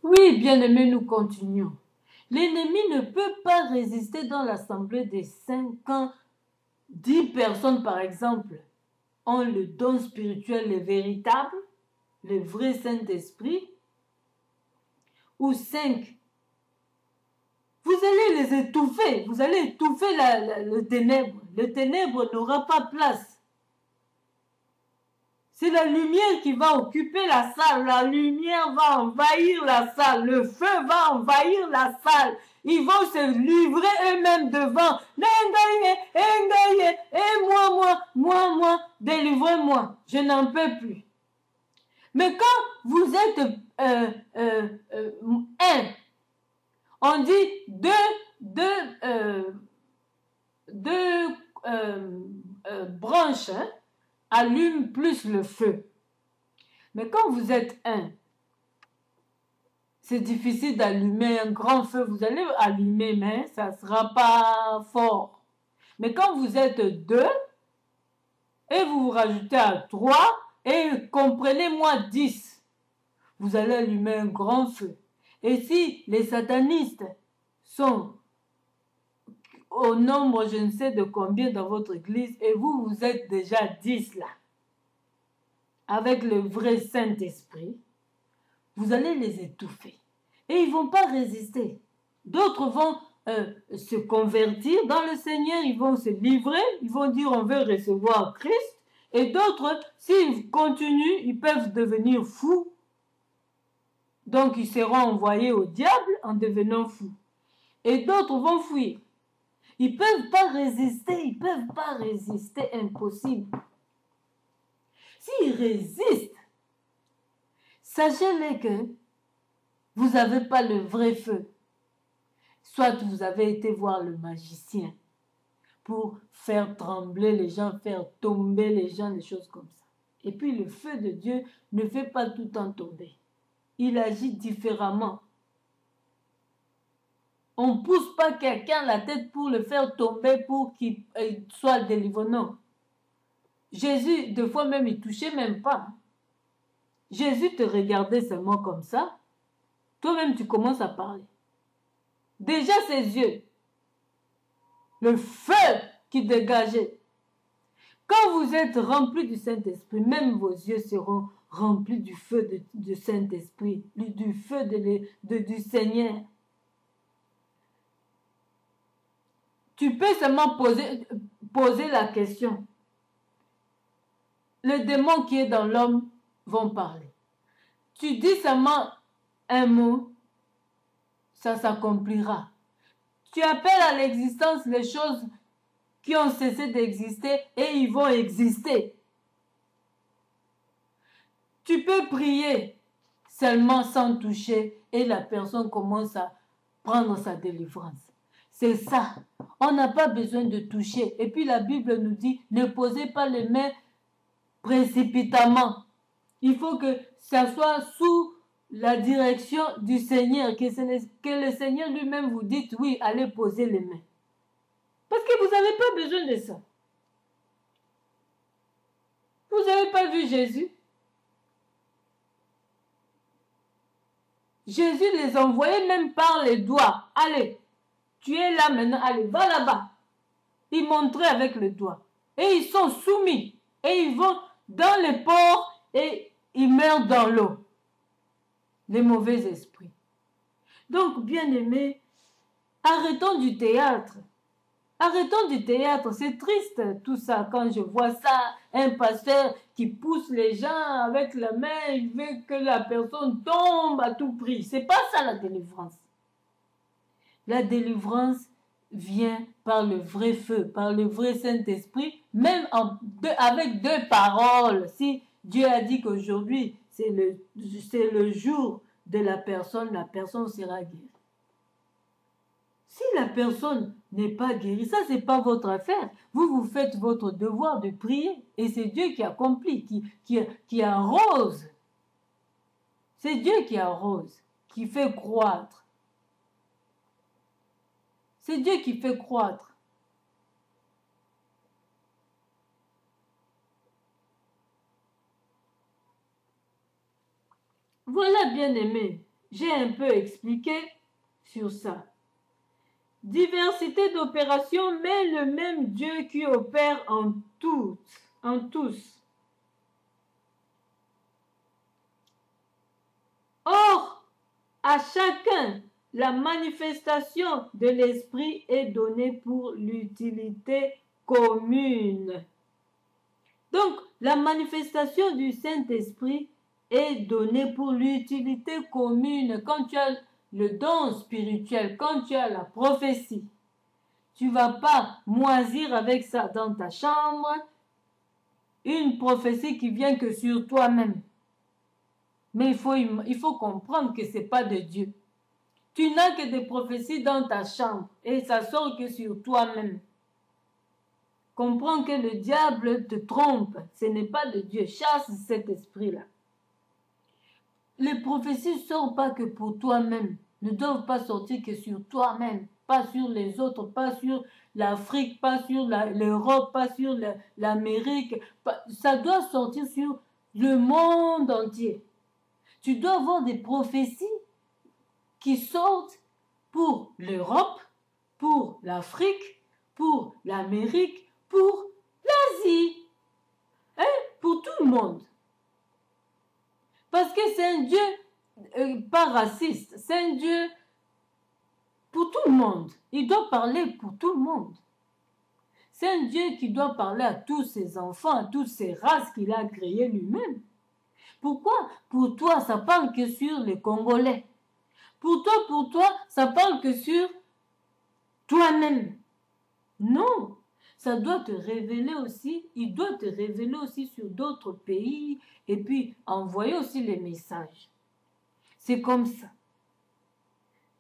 Oui, bien-aimés, nous continuons. L'ennemi ne peut pas résister dans l'assemblée des saints quand 10 personnes, par exemple, ont le don spirituel, le véritable, le vrai Saint-Esprit, ou 5. Vous allez les étouffer, vous allez étouffer le ténèbre. Le ténèbre n'aura pas place. C'est la lumière qui va occuper la salle. La lumière va envahir la salle. Le feu va envahir la salle. Ils vont se livrer eux-mêmes devant. Et moi, délivrez-moi. Je n'en peux plus. Mais quand vous êtes un, on dit deux branches, hein, allument plus le feu. Mais quand vous êtes un, c'est difficile d'allumer un grand feu. Vous allez allumer, mais ça ne sera pas fort. Mais quand vous êtes 2, et vous vous rajoutez à 3, et comprenez-moi 10, vous allez allumer un grand feu. Et si les satanistes sont au nombre, je ne sais de combien dans votre église, et vous, vous êtes déjà 10 là, avec le vrai Saint-Esprit, vous allez les étouffer. Et ils ne vont pas résister. D'autres vont se convertir dans le Seigneur, ils vont se livrer, ils vont dire on veut recevoir Christ. Et d'autres, s'ils continuent, ils peuvent devenir fous. Donc ils seront envoyés au diable en devenant fous. Et d'autres vont fuir. Ils ne peuvent pas résister, impossible. S'ils résistent, sachez-les que vous n'avez pas le vrai feu. Soit vous avez été voir le magicien pour faire trembler les gens, faire tomber les gens, des choses comme ça. Et puis le feu de Dieu ne fait pas tout le temps tomber. Il agit différemment. On ne pousse pas quelqu'un la tête pour le faire tomber pour qu'il soit délivré. Non. Jésus, des fois même, il ne touchait même pas. Jésus te regardait seulement comme ça. Toi-même, tu commences à parler. Déjà ses yeux, le feu qui dégageait. Quand vous êtes rempli du Saint-Esprit, même vos yeux seront remplis du feu du Saint-Esprit, du feu du Seigneur. Tu peux seulement poser la question. Les démons qui est dans l'homme vont parler. Tu dis seulement un mot, ça s'accomplira. Tu appelles à l'existence les choses qui ont cessé d'exister et ils vont exister. Tu peux prier seulement sans toucher et la personne commence à prendre sa délivrance. C'est ça. On n'a pas besoin de toucher. Et puis la Bible nous dit, ne posez pas les mains précipitamment. Il faut que ça soit sous la direction du Seigneur, que le Seigneur lui-même vous dise, oui, allez poser les mains. Parce que vous n'avez pas besoin de ça. Vous n'avez pas vu Jésus? Jésus les envoyait même par les doigts. Allez, tu es là maintenant, allez, va là-bas. Il montrait avec le doigt. Et ils sont soumis. Et ils vont dans les ports et ils meurent dans l'eau. Les mauvais esprits. Donc, bien-aimés, arrêtons du théâtre. Arrêtons du théâtre. C'est triste tout ça quand je vois ça. Un pasteur qui pousse les gens avec la main, il veut que la personne tombe à tout prix. C'est pas ça la délivrance. La délivrance vient par le vrai feu, par le vrai Saint-Esprit, même avec 2 paroles. Si Dieu a dit qu'aujourd'hui, c'est le jour de la personne sera guérie. Si la personne n'est pas guérie, ça c'est pas votre affaire. Vous faites votre devoir de prier et c'est Dieu qui accomplit, qui arrose. C'est Dieu qui arrose, qui fait croître. C'est Dieu qui fait croître. Voilà, bien-aimés. j'ai un peu expliqué sur ça. Diversité d'opérations, mais le même Dieu qui opère en tous. Or, à chacun, la manifestation de l'Esprit est donnée pour l'utilité commune. Donc, la manifestation du Saint-Esprit est donnée pour l'utilité commune. Quand tu as le don spirituel, quand tu as la prophétie, tu ne vas pas moisir avec ça dans ta chambre, une prophétie qui vient que sur toi-même. Mais il faut comprendre que ce n'est pas de Dieu. Tu n'as que des prophéties dans ta chambre et ça sort que sur toi-même. Comprends que le diable te trompe, ce n'est pas de Dieu. Chasse cet esprit-là. Les prophéties ne sortent pas que pour toi-même, ne doivent pas sortir que sur toi-même, pas sur les autres, pas sur l'Afrique, pas sur l'Europe, pas sur l'Amérique. Ça doit sortir sur le monde entier. Tu dois avoir des prophéties qui sortent pour l'Europe, pour l'Afrique, pour l'Amérique, pour l'Asie, hein, pour tout le monde. Parce que c'est un Dieu pas raciste, c'est un Dieu pour tout le monde. Il doit parler pour tout le monde. C'est un Dieu qui doit parler à tous ses enfants, à toutes ces races qu'il a créées lui-même. Pourquoi? Pour toi, ça parle que sur les Congolais. Pour toi, ça parle que sur toi-même. Non, ça doit te révéler aussi, il doit te révéler aussi sur d'autres pays et puis envoyer aussi les messages. C'est comme ça.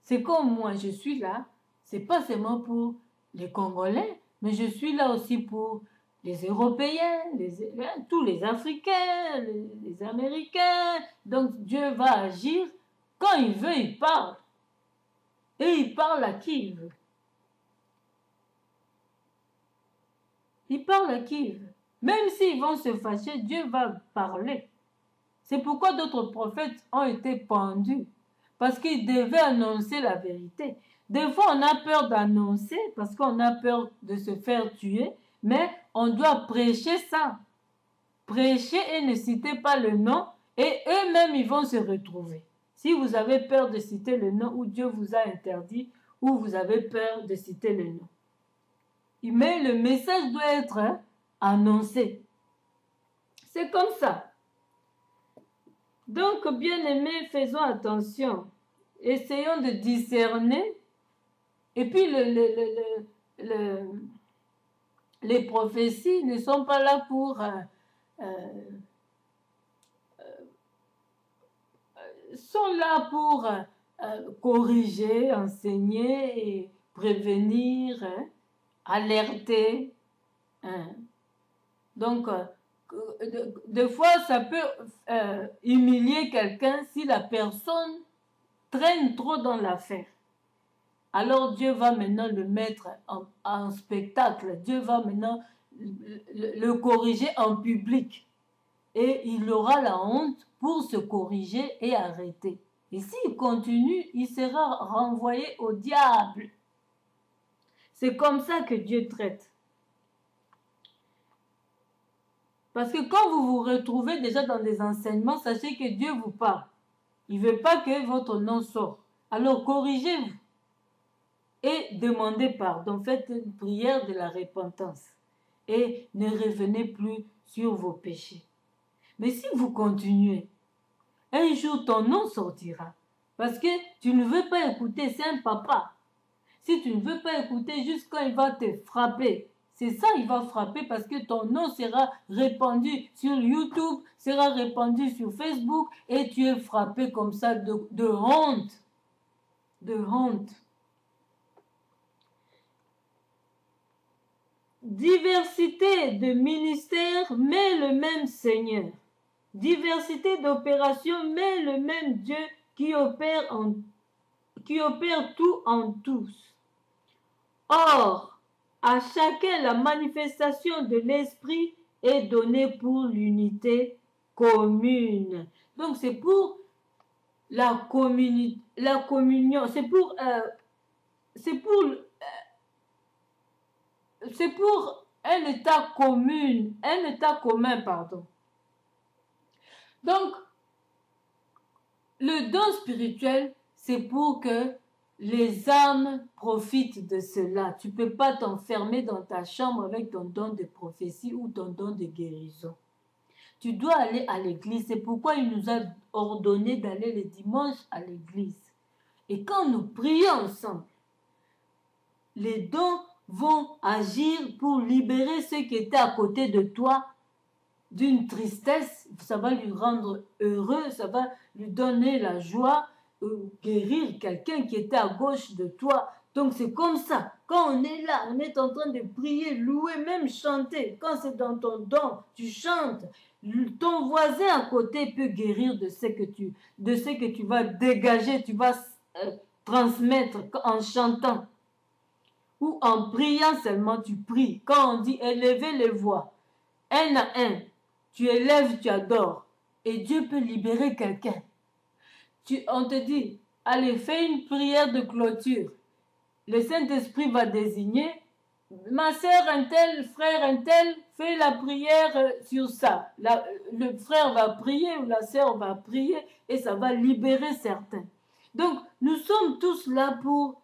C'est comme moi, je suis là, c'est pas seulement pour les Congolais, mais je suis là aussi pour les Européens, tous les Africains, les Américains. Donc Dieu va agir quand il veut, il parle. Et il parle à qui il veut. Il parle à qui il veut. Même s'ils vont se fâcher, Dieu va parler. C'est pourquoi d'autres prophètes ont été pendus. Parce qu'ils devaient annoncer la vérité. Des fois, on a peur d'annoncer parce qu'on a peur de se faire tuer. Mais on doit prêcher ça. Prêcher et ne citez pas le nom. Et eux-mêmes, ils vont se retrouver. Si vous avez peur de citer le nom ou Dieu vous a interdit ou vous avez peur de citer le nom. Mais le message doit être annoncé. C'est comme ça. Donc, bien-aimés, faisons attention. Essayons de discerner. Et puis, les prophéties ne sont pas là pour sont là pour corriger, enseigner et prévenir, alerter. Donc, des fois, ça peut humilier quelqu'un si la personne traîne trop dans l'affaire. Alors Dieu va maintenant le mettre en spectacle. Dieu va maintenant le corriger en public. Et il aura la honte pour se corriger et arrêter. Et s'il continue, il sera renvoyé au diable. C'est comme ça que Dieu traite. Parce que quand vous vous retrouvez déjà dans des enseignements, sachez que Dieu vous parle. Il ne veut pas que votre nom sorte. Alors corrigez-vous et demandez pardon. Faites une prière de la repentance et ne revenez plus sur vos péchés. Mais si vous continuez, un jour ton nom sortira. Parce que tu ne veux pas écouter, c'est un papa. Si tu ne veux pas écouter, juste quand il va te frapper, c'est ça, il va frapper parce que ton nom sera répandu sur YouTube, sera répandu sur Facebook et tu es frappé comme ça de honte. De honte. Diversité de ministères, mais le même Seigneur. Diversité d'opérations, mais le même Dieu qui opère tout en tous. Or, à chacun la manifestation de l'Esprit est donnée pour l'unité commune. Donc c'est pour la communion, c'est pour un état commun, pardon. Donc, le don spirituel, c'est pour que les âmes profitent de cela. Tu ne peux pas t'enfermer dans ta chambre avec ton don de prophétie ou ton don de guérison. Tu dois aller à l'église. C'est pourquoi il nous a ordonné d'aller le dimanche à l'église. Et quand nous prions ensemble, les dons vont agir pour libérer ceux qui étaient à côté de toi d'une tristesse. Ça va lui rendre heureux, ça va lui donner la joie, guérir quelqu'un qui était à gauche de toi. Donc c'est comme ça. Quand on est là, on est en train de prier, louer, même chanter. Quand c'est dans ton don, tu chantes. Ton voisin à côté peut guérir de ce que tu vas dégager, tu vas transmettre en chantant. Ou en priant seulement, tu pries. Quand on dit élever les voix, un à un, tu élèves, tu adores. Et Dieu peut libérer quelqu'un. On te dit, allez, fais une prière de clôture. Le Saint-Esprit va désigner, ma sœur un tel, frère un tel, fais la prière sur ça. Le frère va prier ou la sœur va prier et ça va libérer certains. Donc, nous sommes tous là pour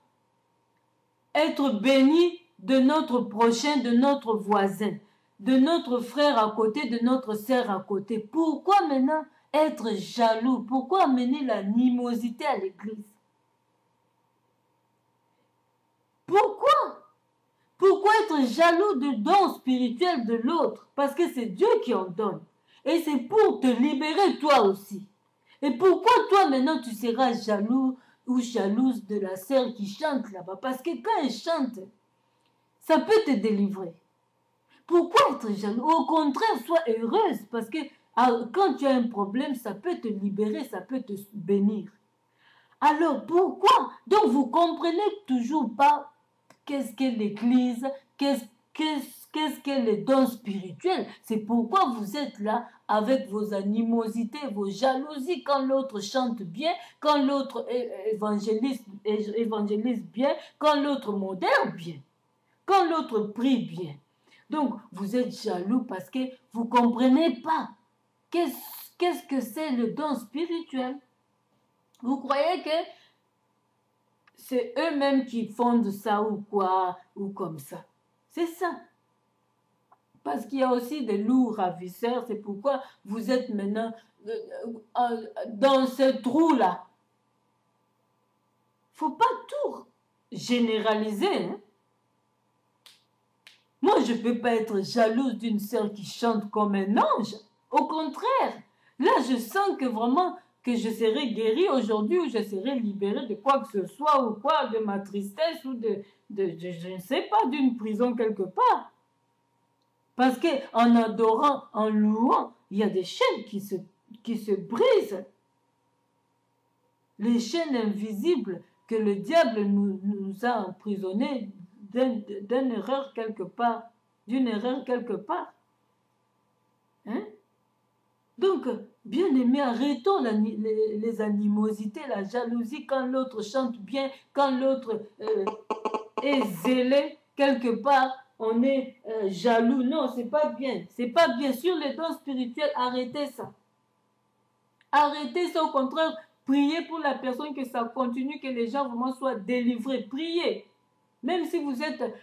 être bénis de notre prochain, de notre voisin, de notre frère à côté, de notre sœur à côté. Pourquoi maintenant être jaloux? Pourquoi amener l'animosité à l'église? Pourquoi être jaloux du don spirituel de l'autre? Parce que c'est Dieu qui en donne. Et c'est pour te libérer toi aussi. Et pourquoi toi maintenant tu seras jaloux ou jalouse de la sœur qui chante là-bas? Parce que quand elle chante, ça peut te délivrer. Pourquoi être jaloux? Au contraire, sois heureuse parce que quand tu as un problème, ça peut te libérer, ça peut te bénir. Alors pourquoi? Donc vous comprenez toujours pas qu'est-ce qu'est l'Église, qu'est-ce qu'est les dons spirituels. C'est pourquoi vous êtes là avec vos animosités, vos jalousies, quand l'autre chante bien, quand l'autre évangélise bien, quand l'autre modère bien, quand l'autre prie bien. Donc, vous êtes jaloux parce que vous ne comprenez pas qu'est-ce que c'est le don spirituel. Vous croyez que c'est eux-mêmes qui fondent ça ou quoi, ou comme ça. C'est ça. Parce qu'il y a aussi des loups ravisseurs, c'est pourquoi vous êtes maintenant dans ce trou-là. Il ne faut pas tout généraliser. Hein? Moi, je ne peux pas être jalouse d'une sœur qui chante comme un ange. Au contraire, là, je sens que vraiment que je serai guérie aujourd'hui ou je serai libérée de quoi que ce soit ou quoi, de ma tristesse ou de je ne sais pas, d'une prison quelque part. Parce qu'en adorant, en louant, il y a des chaînes qui se brisent. Les chaînes invisibles que le diable nous a emprisonnés d'une erreur quelque part. Hein? Donc, bien aimé, arrêtons les animosités, la jalousie quand l'autre chante bien, quand l'autre est zélé quelque part. On est jaloux. Non, c'est pas bien. C'est pas bien. Sur les dons spirituels, arrêtez ça. Arrêtez ça, au contraire. Priez pour la personne, que ça continue, que les gens vraiment soient délivrés. Priez. Même si vous êtes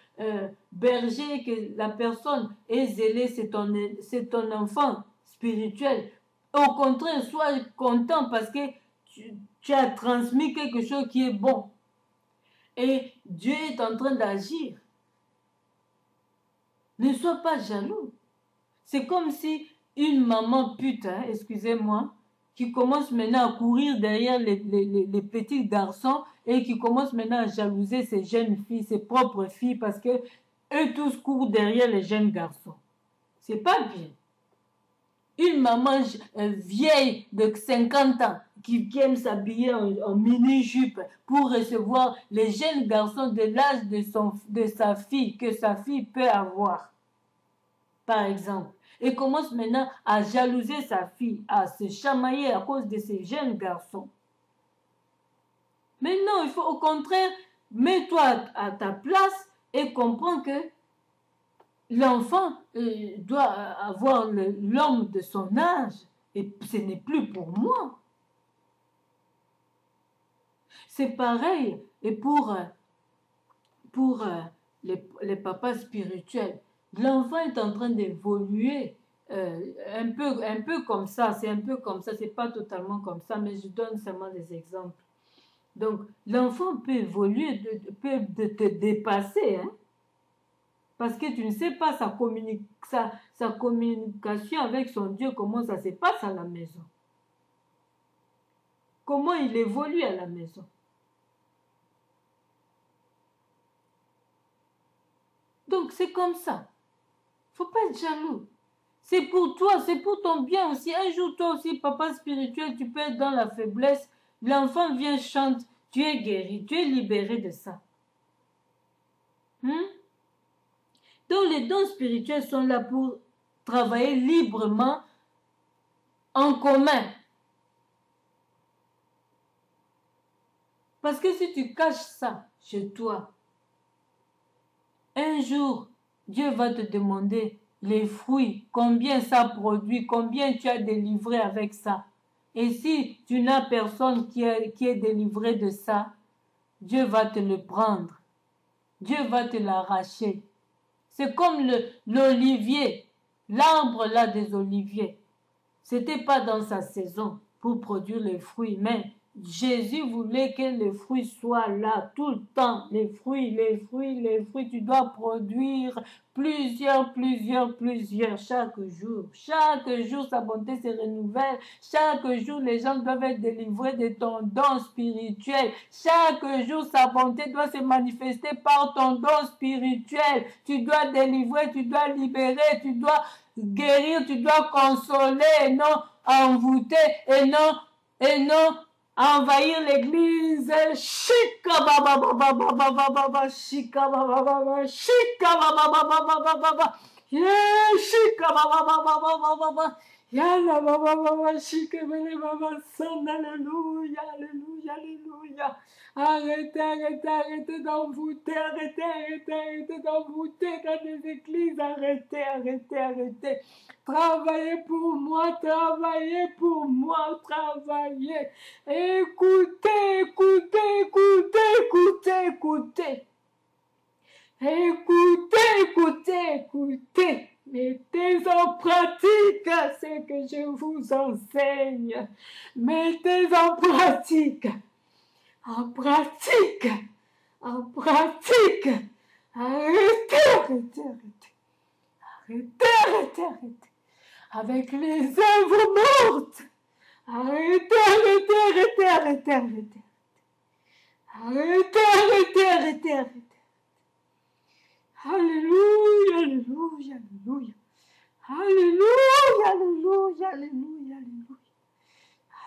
berger, que la personne est zélée, c'est ton enfant spirituel. Au contraire, sois content parce que tu as transmis quelque chose qui est bon. Et Dieu est en train d'agir. Ne sois pas jaloux. C'est comme si une maman pute, hein, excusez-moi, qui commence maintenant à courir derrière les petits garçons et qui commence maintenant à jalouser ses jeunes filles, ses propres filles, parce que eux tous courent derrière les jeunes garçons. C'est pas bien. Une maman vieille de 50 ans qui aime s'habiller en mini-jupe pour recevoir les jeunes garçons de l'âge de sa fille, que sa fille peut avoir, par exemple, et commence maintenant à jalouser sa fille, à se chamailler à cause de ces jeunes garçons. Mais non, il faut au contraire, mets-toi à ta place et comprends que l'enfant doit avoir l'homme de son âge. Et ce n'est plus pour moi. C'est pareil. Et pour les papas spirituels, l'enfant est en train d'évoluer un peu comme ça. C'est un peu comme ça. C'est pas totalement comme ça, mais je donne seulement des exemples. Donc, l'enfant peut évoluer, peut te dépasser, hein? Parce que tu ne sais pas sa communication avec son Dieu, comment ça se passe à la maison. Comment il évolue à la maison. Donc, c'est comme ça. Faut pas être jaloux. C'est pour toi, c'est pour ton bien aussi. Un jour, toi aussi, papa spirituel, tu peux être dans la faiblesse. L'enfant vient, chante, tu es guéri, tu es libéré de ça. Donc, les dons spirituels sont là pour travailler librement en commun. Parce que si tu caches ça chez toi, un jour, Dieu va te demander les fruits, combien ça produit, combien tu as délivré avec ça. Et si tu n'as personne qui est délivré de ça, Dieu va te le prendre. Dieu va te l'arracher. C'est comme l'olivier, l'arbre là des oliviers. C'était pas dans sa saison pour produire les fruits, mais Jésus voulait que les fruits soient là tout le temps. Les fruits, tu dois produire plusieurs, chaque jour. Chaque jour, sa bonté se renouvelle. Chaque jour, les gens doivent être délivrés de ton don spirituel. Chaque jour, sa bonté doit se manifester par ton don spirituel. Tu dois délivrer, tu dois libérer, tu dois guérir, tu dois consoler et non envoûter et non envahir l'église. Shika baba baba baba baba shika baba baba shika baba baba baba baba shika baba baba baba baba yalla baba baba shika baba son alléluia alléluia alléluia. Arrêtez d'envoûter, arrêtez d'envoûter dans les églises, arrêtez. Travaillez pour moi, travaillez. Écoutez. Mettez en pratique ce que je vous enseigne. Mettez en pratique. Arrêtez. Avec les œuvres mortes. Arrêtez.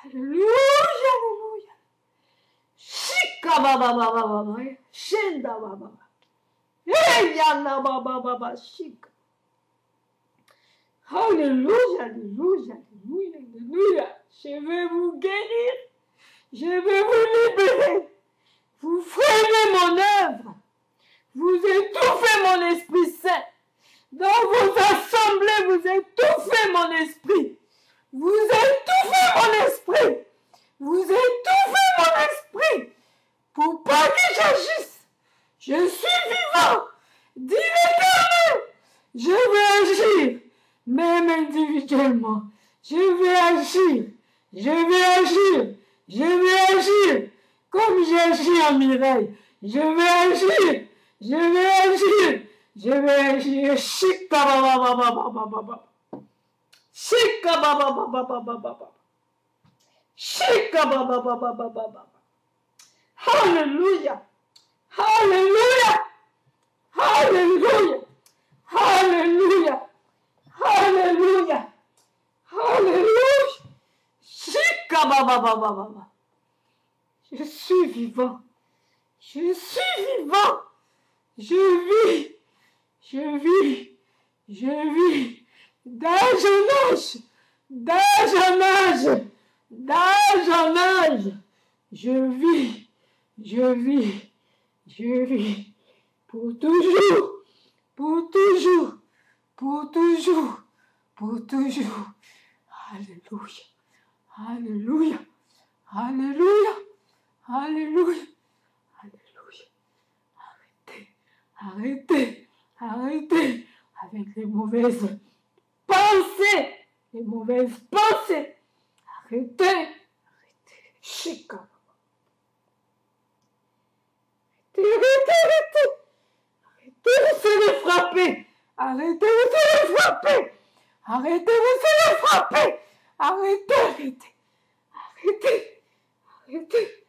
Alléluia. Shika baba shenda baba. Yana baba shika. Alléluia. Je vais vous guérir. Je vais vous libérer. Vous freinez mon œuvre. Vous étouffez mon Esprit Saint. Dans vos assemblées, vous étouffez mon esprit. Vous étouffez mon esprit. Pour pas que j'agisse. Je suis vivant. Dis l'Éternel. Je vais agir. Même individuellement. Je vais agir. Comme j'ai agi à Mireille. Je vais agir. Shika baba. Alléluia. Shika baba. Je suis vivant. Je vis d'âge en âge. Je vis Je vis. Je vis. Pour toujours. Pour toujours. Pour toujours. Pour toujours. Alléluia. Alléluia. Alléluia. Alléluia. Alléluia. Arrêtez. Arrêtez. Arrêtez avec les mauvaises pensées. Les mauvaises pensées. Arrêtez. Arrêtez. Chica. Arrêtez. Arrêtez, vous allez frapper. Arrêtez, vous allez frapper. Arrêtez, vous allez frapper. Arrêtez, arrêtez. Arrêtez. Arrêtez.